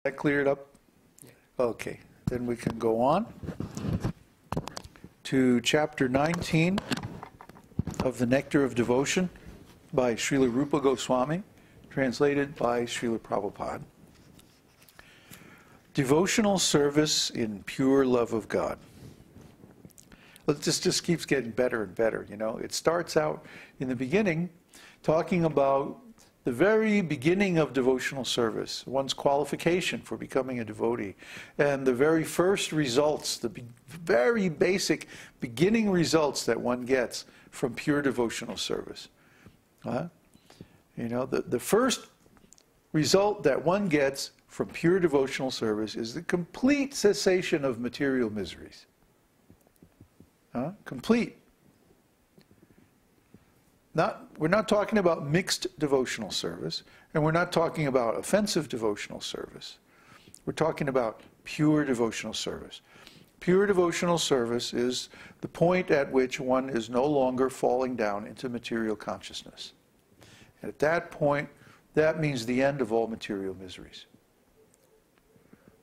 That cleared up? Okay, then we can go on to chapter 19 of the Nectar of Devotion by Srila Rupa Goswami, translated by Srila Prabhupada. Devotional service in pure love of God. This just keeps getting better and better, you know. It starts out in the beginning talking about the very beginning of devotional service, one's qualification for becoming a devotee, and the very first results, the very basic beginning results that one gets from pure devotional service. You know, the first result that one gets from pure devotional service is the complete cessation of material miseries. Complete. We're not talking about mixed devotional service, and we're not talking about offensive devotional service. We're talking about pure devotional service. Pure devotional service is the point at which one is no longer falling down into material consciousness. And at that point, that means the end of all material miseries.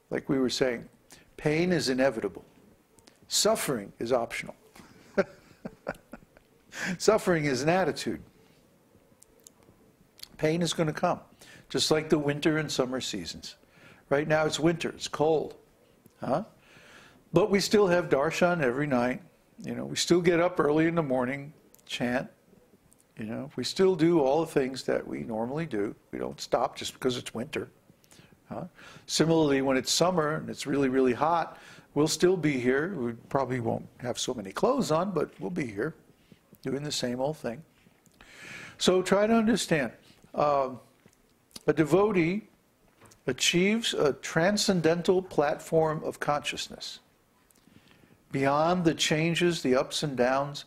Like we were saying, pain is inevitable. Suffering is optional. Suffering is an attitude. Pain is going to come, just like the winter and summer seasons. Right now it's winter, it's cold. But we still have darshan every night. You know, we still get up early in the morning, chant. You know, we still do all the things that we normally do. We don't stop just because it's winter. Similarly, when it's summer and it's really, really hot, we'll still be here. We probably won't have so many clothes on, but we'll be here doing the same old thing. So try to understand. A devotee achieves a transcendental platform of consciousness beyond the changes, the ups and downs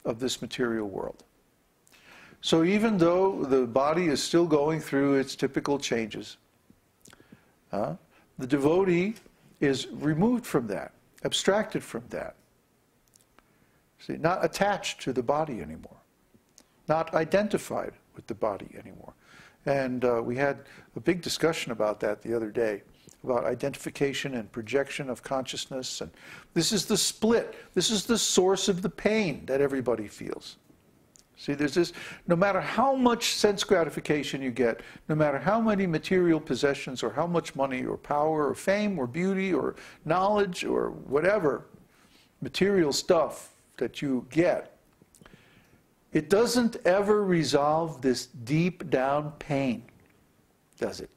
of this material world. So even though the body is still going through its typical changes, the devotee is removed from that, abstracted from that. See, not attached to the body anymore, not identified with the body anymore. And we had a big discussion about that the other day, about identification and projection of consciousness. And this is the split. This is the source of the pain that everybody feels. See, there's this, no matter how much sense gratification you get, no matter how many material possessions or how much money or power or fame or beauty or knowledge or whatever material stuff that you get, it doesn't ever resolve this deep down pain, does it?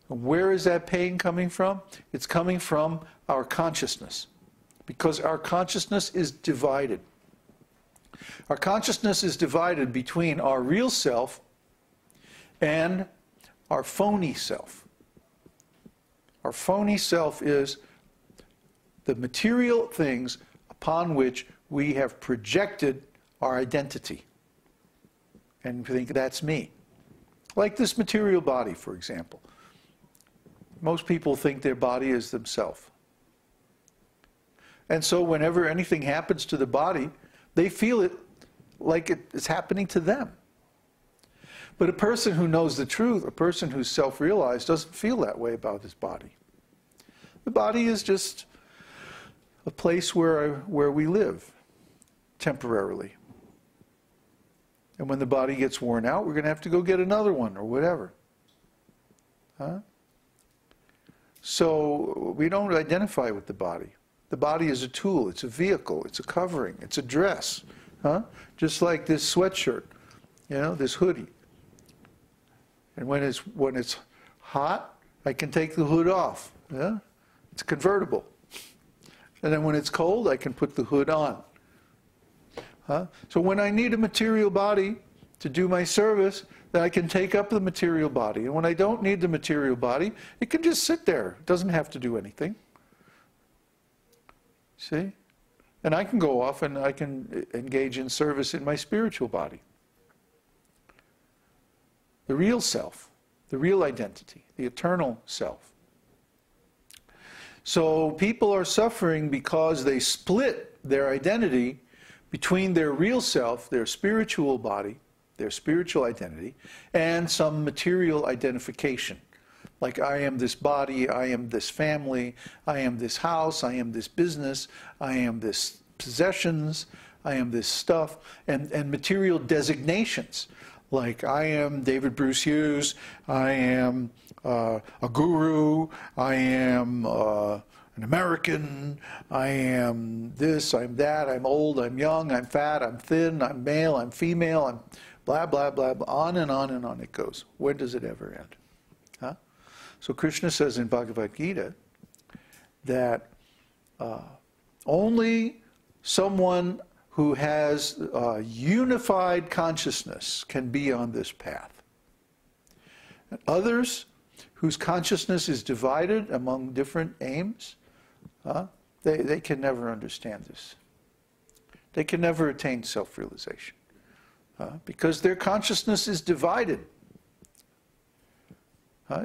And where is that pain coming from? It's coming from our consciousness, because our consciousness is divided. Our consciousness is divided between our real self and our phony self. Our phony self is the material things upon which we have projected our identity and think that's me. Like this material body, for example. Most people think their body is themselves. And so whenever anything happens to the body, they feel it like it's happening to them. But a person who knows the truth, a person who's self-realized, doesn't feel that way about his body. The body is just a place where we live temporarily. And when the body gets worn out, we're going to have to go get another one or whatever. So we don't identify with the body. The body is a tool, it's a vehicle, it's a covering, it's a dress. Just like this sweatshirt, you know, this hoodie. And when it's hot, I can take the hood off. Yeah? It's convertible. And then when it's cold, I can put the hood on. So when I need a material body to do my service, then I can take up the material body. And when I don't need the material body, it can just sit there. It doesn't have to do anything. See? And I can go off and I can engage in service in my spiritual body. The real self, the real identity, the eternal self. So people are suffering because they split their identity between their real self, their spiritual body, their spiritual identity, and some material identification. Like, I am this body, I am this family, I am this house, I am this business, I am this possessions, I am this stuff, and material designations. Like, I am David Bruce Hughes, I am a guru, I am an American, I am this, I'm that, I'm old, I'm young, I'm fat, I'm thin, I'm male, I'm female, I'm blah, blah, blah, blah, on and on it goes. When does it ever end? Huh? So Kṛṣṇa says in Bhagavad-gītā that only someone who has unified consciousness can be on this path. And others whose consciousness is divided among different aims, they can never understand this. They can never attain self-realization because their consciousness is divided.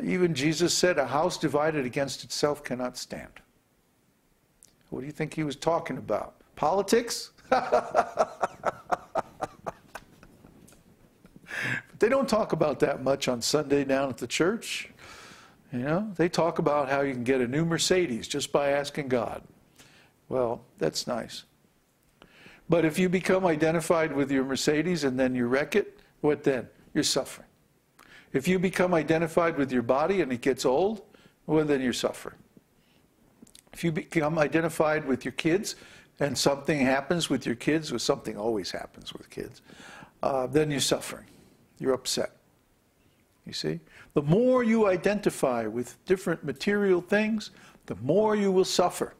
Even Jesus said, a house divided against itself cannot stand. What do you think he was talking about? Politics? But they don't talk about that much on Sunday down at the church. You know, they talk about how you can get a new Mercedes just by asking God. Well, that's nice. But if you become identified with your Mercedes and then you wreck it, what then? You're suffering. If you become identified with your body and it gets old, well, then you're suffering. If you become identified with your kids and something happens with your kids, or something always happens with kids, then you're suffering. You're upset. You see? The more you identify with different material things, the more you will suffer.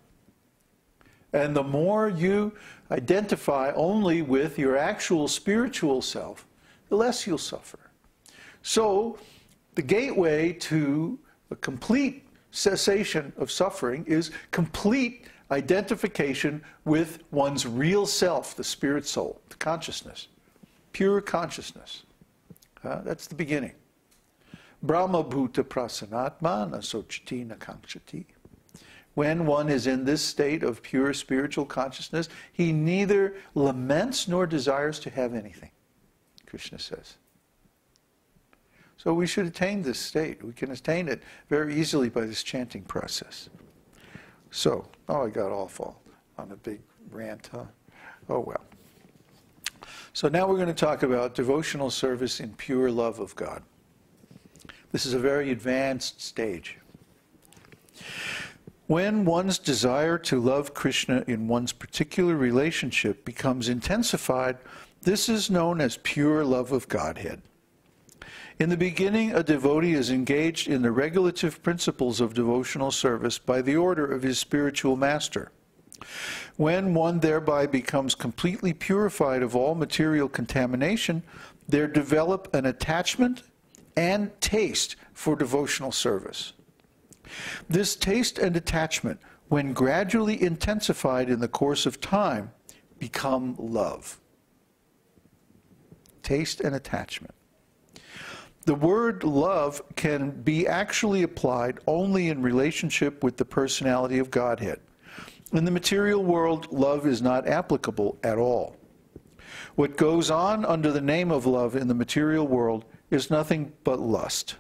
And the more you identify only with your actual spiritual self, the less you'll suffer. So, the gateway to a complete cessation of suffering is complete identification with one's real self, the spirit soul, the consciousness, pure consciousness. That's the beginning. Brahma bhuta prasanatma nasochati nakangshati. When one is in this state of pure spiritual consciousness, he neither laments nor desires to have anything, Kṛṣṇa says. So we should attain this state. We can attain it very easily by this chanting process. So, I got off on a big rant, huh? Oh well. So now we're going to talk about devotional service in pure love of God. This is a very advanced stage. When one's desire to love Kṛṣṇa in one's particular relationship becomes intensified, this is known as pure love of Godhead. In the beginning, a devotee is engaged in the regulative principles of devotional service by the order of his spiritual master. When one thereby becomes completely purified of all material contamination, there develop an attachment and taste for devotional service. This taste and attachment, when gradually intensified in the course of time, become love. Taste and attachment. The word love can be actually applied only in relationship with the personality of Godhead. In the material world, love is not applicable at all. What goes on under the name of love in the material world is nothing but lust.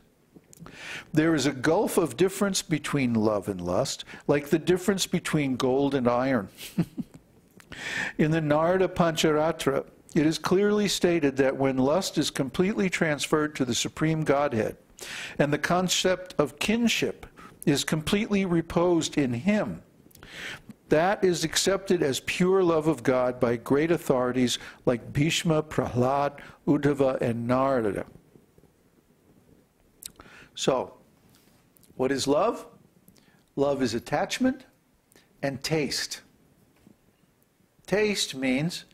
There is a gulf of difference between love and lust, like the difference between gold and iron. In the Narada Pancharatra, it is clearly stated that when lust is completely transferred to the Supreme Godhead, and the concept of kinship is completely reposed in Him, that is accepted as pure love of God by great authorities like Bhishma, Prahlad, Uddhava, and Narada. So, what is love? Love is attachment and taste. Taste means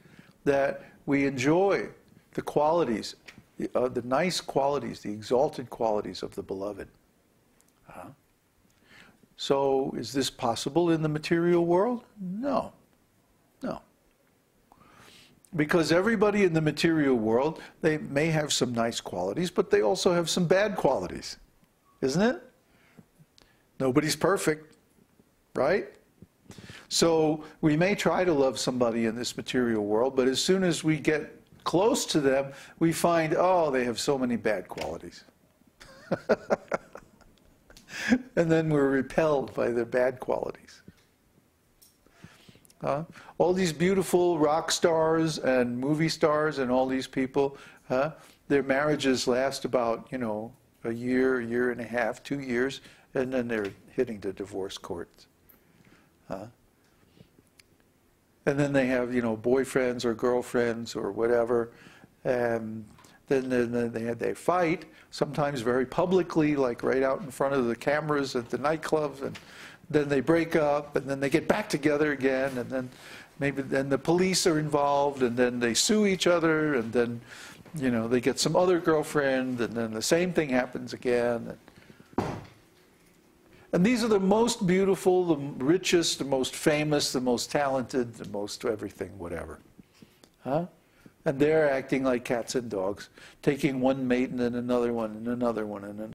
that we enjoy the qualities, the nice qualities, the exalted qualities of the beloved. So, is this possible in the material world? No. No. Because everybody in the material world, they may have some nice qualities, but they also have some bad qualities. Isn't it? Nobody's perfect, right? So we may try to love somebody in this material world, but as soon as we get close to them, we find, oh, they have so many bad qualities. And then we're repelled by their bad qualities. All these beautiful rock stars and movie stars and all these people, their marriages last about, a year and a half, 2 years, and then they're hitting the divorce courts. And then they have, boyfriends or girlfriends or whatever, and then they fight, sometimes very publicly, like right out in front of the cameras at the nightclubs, and then they break up, and then they get back together again, and then maybe then the police are involved, and then they sue each other, and then they get some other girlfriend, and then the same thing happens again. And these are the most beautiful, the richest, the most famous, the most talented, the most everything, whatever. And they're acting like cats and dogs, taking one mate and then another one and another one and